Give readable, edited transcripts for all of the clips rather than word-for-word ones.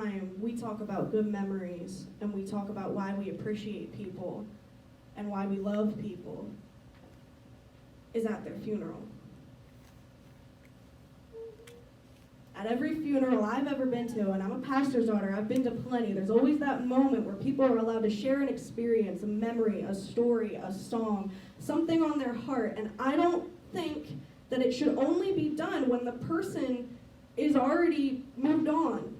time we talk about good memories and we talk about why we appreciate people and why we love people is at their funeral. At every funeral I've ever been to, and I'm a pastor's daughter, I've been to plenty, there's always that moment where people are allowed to share an experience, a memory, a story, a song, something on their heart. And I don't think that it should only be done when the person is already moved on.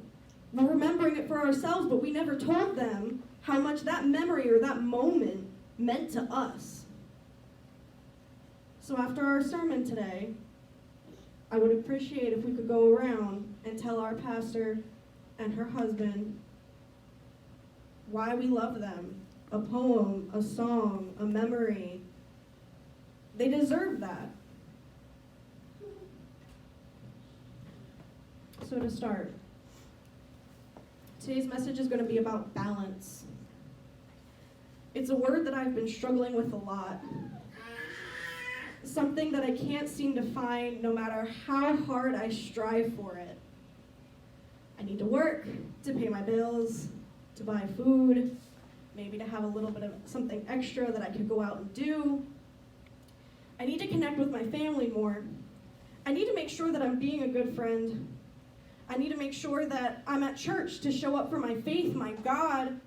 We're remembering it for ourselves, but we never told them how much that memory or that moment meant to us. So after our sermon today, I would appreciate if we could go around and tell our pastor and her husband why we love them. A poem, a song, a memory. They deserve that. So to start, today's message is going to be about balance. It's a word that I've been struggling with a lot. Something that I can't seem to find no matter how hard I strive for it. I need to work to pay my bills, to buy food, maybe to have a little bit of something extra that I could go out and do. I need to connect with my family more. I need to make sure that I'm being a good friend. I need to make sure that I'm at church to show up for my faith, my God.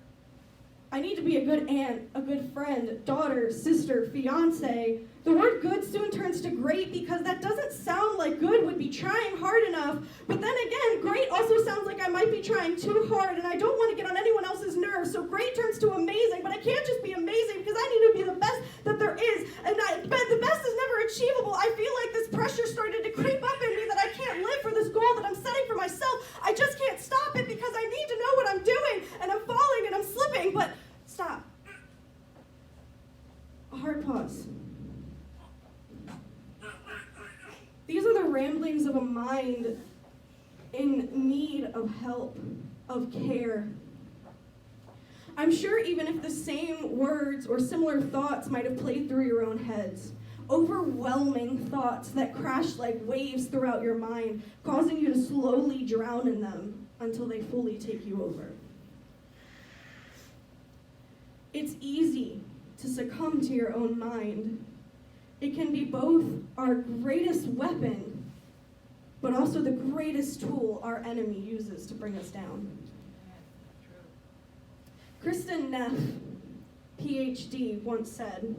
I need to be a good aunt, a good friend, daughter, sister, fiance. The word good soon turns to great because that doesn't sound like good would be trying hard enough. But then again, great also sounds like I might be trying too hard and I don't want to get on anyone else's nerves. So great turns to amazing, but I can't just be amazing because I need to be the best that there is. But the best is never achievable. I feel like this pressure started to creep up in me that I can't live for this goal that I'm setting for myself. I just can't stop it because I need to know what I'm doing and I'm falling and I'm slipping. But stop. A hard pause. These are the ramblings of a mind in need of help, of care. I'm sure even if the same words or similar thoughts might have played through your own heads, overwhelming thoughts that crash like waves throughout your mind, causing you to slowly drown in them until they fully take you over. It's easy to succumb to your own mind. It can be both our greatest weapon, but also the greatest tool our enemy uses to bring us down. Kristen Neff, PhD, once said,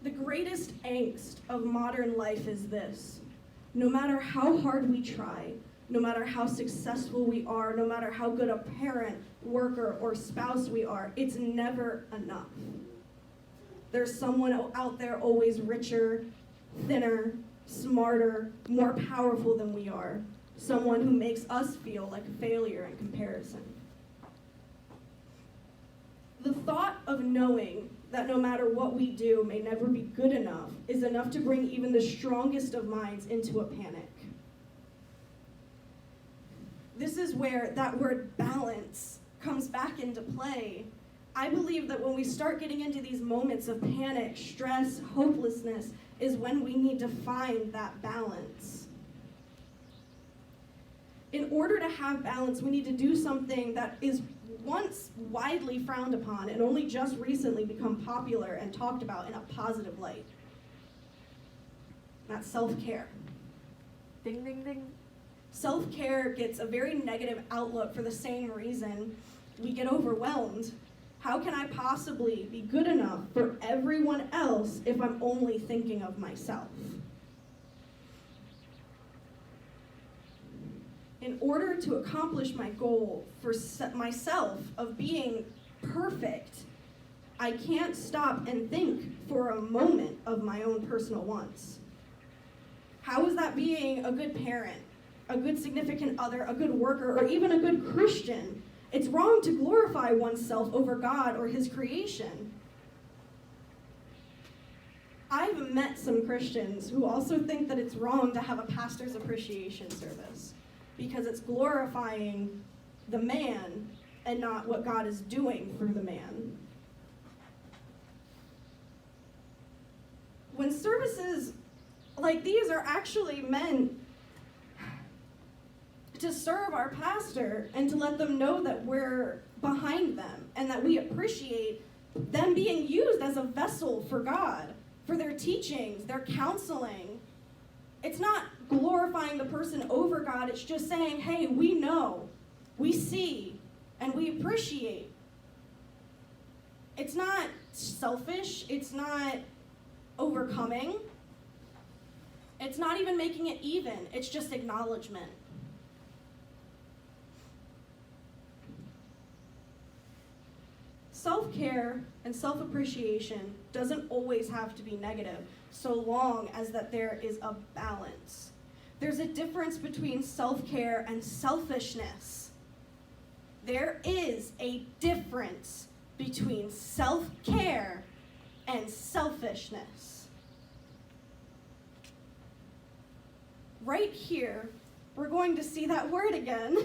"The greatest angst of modern life is this: no matter how hard we try, no matter how successful we are, no matter how good a parent, worker, or spouse we are, it's never enough. There's someone out there always richer, thinner, smarter, more powerful than we are. Someone who makes us feel like a failure in comparison." The thought of knowing that no matter what we do may never be good enough is enough to bring even the strongest of minds into a panic. This is where that word balance comes back into play. I believe that when we start getting into these moments of panic, stress, hopelessness, is when we need to find that balance. In order to have balance, we need to do something that is once widely frowned upon and only just recently become popular and talked about in a positive light. That's self-care. Ding, ding, ding. Self-care gets a very negative outlook for the same reason we get overwhelmed. How can I possibly be good enough for everyone else if I'm only thinking of myself? In order to accomplish my goal for myself of being perfect, I can't stop and think for a moment of my own personal wants. How is that being a good parent, a good significant other, a good worker, or even a good Christian? It's wrong to glorify oneself over God or his creation. I've met some Christians who also think that it's wrong to have a pastor's appreciation service because it's glorifying the man and not what God is doing through the man. When services like these are actually meant serve our pastor and to let them know that we're behind them and that we appreciate them being used as a vessel for God, for their teachings, their counseling. It's not glorifying the person over God. It's just saying, hey, we know, we see, and we appreciate. It's not selfish. It's not overcoming. It's not even making it even. It's just acknowledgement. Self-care and self-appreciation doesn't always have to be negative, so long as that there is a balance. There's a difference between self-care and selfishness. There is a difference between self-care and selfishness. Right here, we're going to see that word again.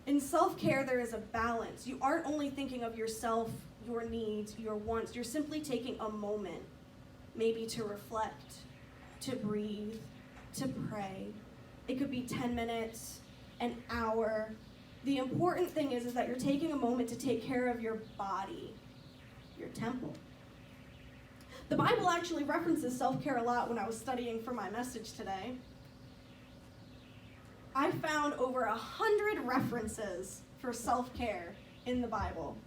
In self-care, there is a balance. You aren't only thinking of yourself, your needs, your wants. You're simply taking a moment, maybe to reflect, to breathe, to pray. It could be 10 minutes, an hour. The important thing is that you're taking a moment to take care of your body, your temple. The Bible actually references self-care a lot when I was studying for my message today. I found over 100 references for self-care in the Bible,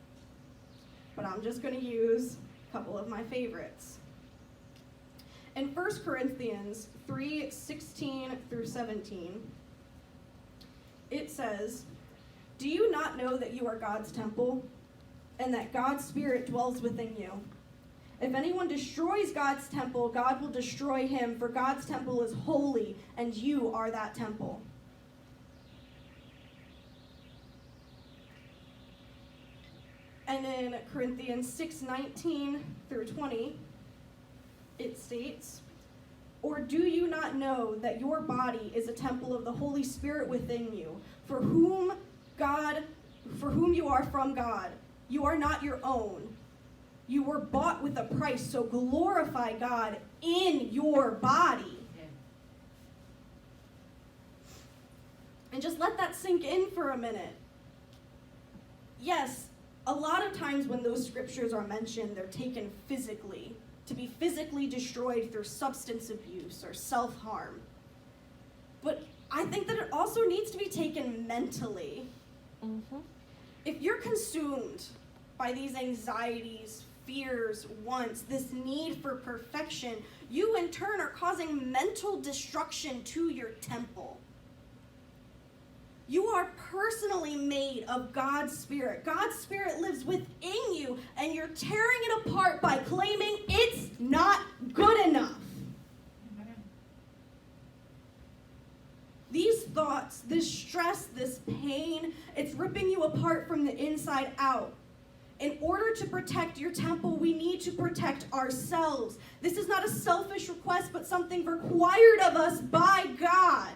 but I'm just going to use a couple of my favorites. In 1 Corinthians 3:16 through 17, it says, "Do you not know that you are God's temple, and that God's Spirit dwells within you? If anyone destroys God's temple, God will destroy him, for God's temple is holy, and you are that temple." And in Corinthians 6:19 through 20, it states, "Or do you not know that your body is a temple of the Holy Spirit within you, for whom you are from God? You are not your own. You were bought with a price, so glorify God in your body." And just let that sink in for a minute. Yes, a lot of times when those scriptures are mentioned, they're taken physically, to be physically destroyed through substance abuse or self-harm. But I think that it also needs to be taken mentally. Mm-hmm. If you're consumed by these anxieties, fears, wants, this need for perfection, you in turn are causing mental destruction to your temple. You are personally made of God's Spirit. God's Spirit lives within you, and you're tearing it apart by claiming it's not good enough. These thoughts, this stress, this pain, it's ripping you apart from the inside out. In order to protect your temple, we need to protect ourselves. This is not a selfish request, but something required of us by God.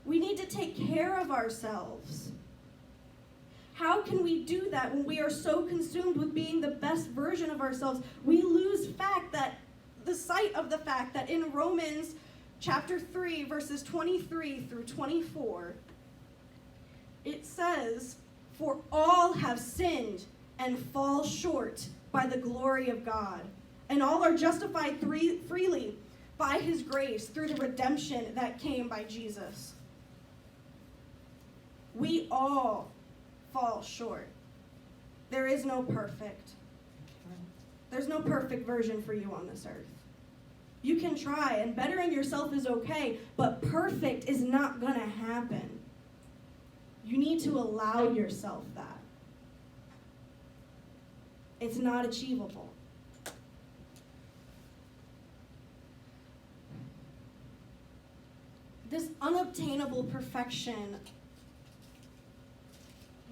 We need to take care of ourselves. How can we do that when we are so consumed with being the best version of ourselves? We lose the sight of the fact that in Romans chapter 3, verses 23 through 24, it says, "For all have sinned and fall short by the glory of God, and all are justified freely by his grace through the redemption that came by Jesus." We all fall short. There is no perfect. There's no perfect version for you on this earth. You can try, and bettering yourself is okay, but perfect is not going to happen. You need to allow yourself that. It's not achievable. This unobtainable perfection,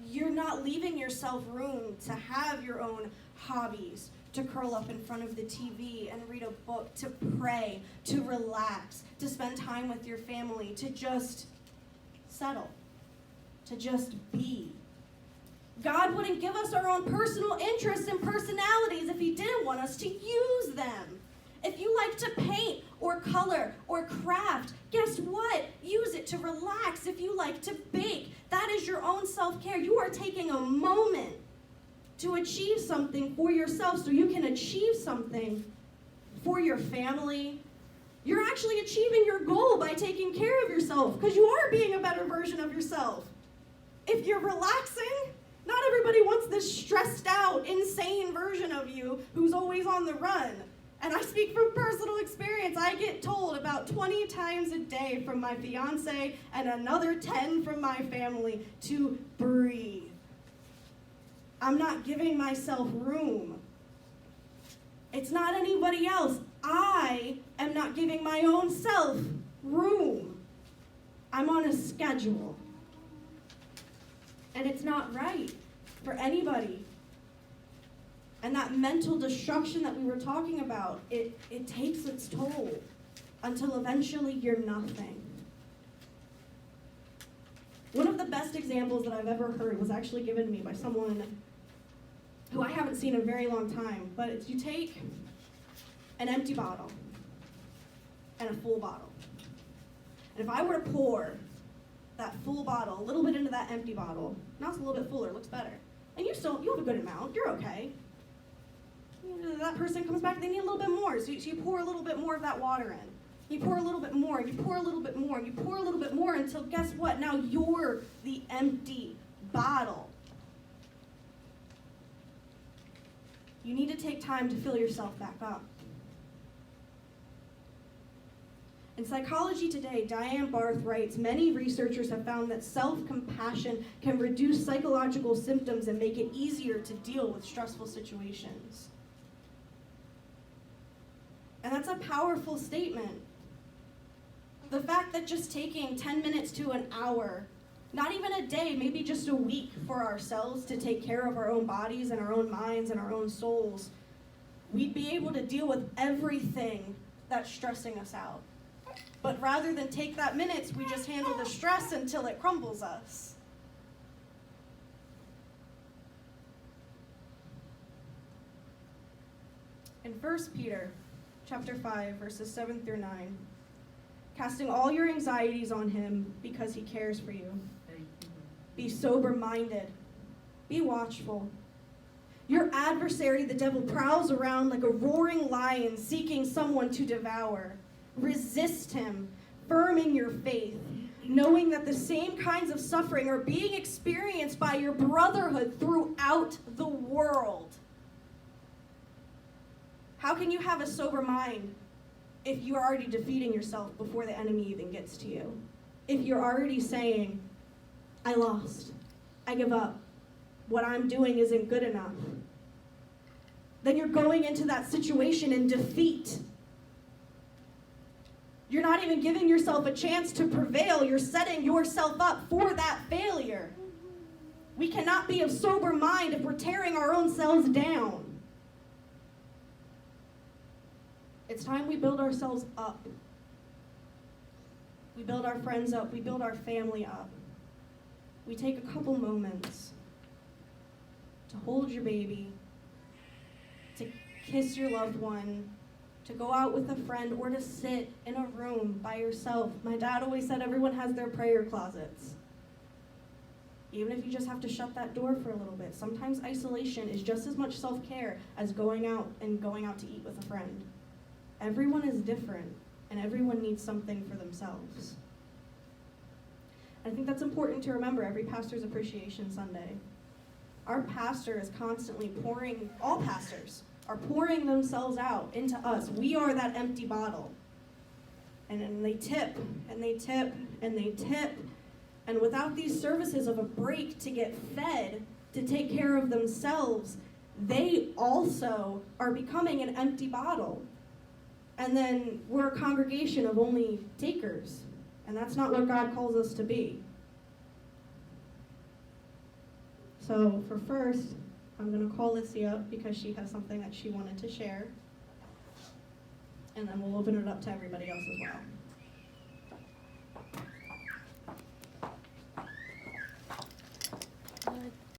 you're not leaving yourself room to have your own hobbies, to curl up in front of the TV and read a book, to pray, to relax, to spend time with your family, to just settle, to just be. God wouldn't give us our own personal interests and personalities if he didn't want us to use them. If you like to paint or color or craft, guess what? Use it to relax, if you like to bake, that is your own self-care. You are taking a moment to achieve something for yourself so you can achieve something for your family. You're actually achieving your goal by taking care of yourself because you are being a better version of yourself. If you're relaxing, not everybody wants this stressed out, insane version of you who's always on the run. And I speak from personal experience. I get told about 20 times a day from my fiance and another 10 from my family to breathe. I'm not giving myself room. It's not anybody else. I am not giving my own self room. I'm on a schedule. And it's not right for anybody. And that mental destruction that we were talking about, it takes its toll until eventually you're nothing. One of the best examples that I've ever heard was actually given to me by someone who I haven't seen in a very long time, but it's you take an empty bottle and a full bottle. And if I were to pour that full bottle, a little bit into that empty bottle, now it's a little bit fuller, looks better. And you have a good amount, you're okay. That person comes back, they need a little bit more, so you pour a little bit more of that water in. You pour a little bit more, and you pour a little bit more, and you pour a little bit more until guess what? Now you're the empty bottle. You need to take time to fill yourself back up. In Psychology Today, Diane Barth writes, many researchers have found that self-compassion can reduce psychological symptoms and make it easier to deal with stressful situations. And that's a powerful statement. The fact that just taking 10 minutes to an hour, not even a day, maybe just a week for ourselves to take care of our own bodies and our own minds and our own souls, we'd be able to deal with everything that's stressing us out. But rather than take that minutes, we just handle the stress until it crumbles us. In 1 Peter chapter 5, verses 7 through 9, casting all your anxieties on him because he cares for you. Be sober-minded. Be watchful. Your adversary, the devil, prowls around like a roaring lion seeking someone to devour. Resist him, firm in your faith, knowing that the same kinds of suffering are being experienced by your brotherhood throughout the world. How can you have a sober mind if you're already defeating yourself before the enemy even gets to you? If you're already saying, I lost, I give up, what I'm doing isn't good enough, then you're going into that situation in defeat. You're not even giving yourself a chance to prevail. You're setting yourself up for that failure. We cannot be of sober mind if we're tearing our own selves down. It's time we build ourselves up. We build our friends up. We build our family up. We take a couple moments to hold your baby, to kiss your loved one, to go out with a friend, or to sit in a room by yourself. My dad always said everyone has their prayer closets. Even if you just have to shut that door for a little bit. Sometimes isolation is just as much self-care as going out to eat with a friend. Everyone is different, and everyone needs something for themselves. I think that's important to remember every Pastor's Appreciation Sunday. Our pastor is constantly all pastors are pouring themselves out into us. We are that empty bottle. And then they tip, and they tip, and they tip. And without these services of a break to get fed, to take care of themselves, they also are becoming an empty bottle. And then we're a congregation of only takers. And that's not what God calls us to be. So for first, I'm going to call Lissy up because she has something that she wanted to share. And then we'll open it up to everybody else as well.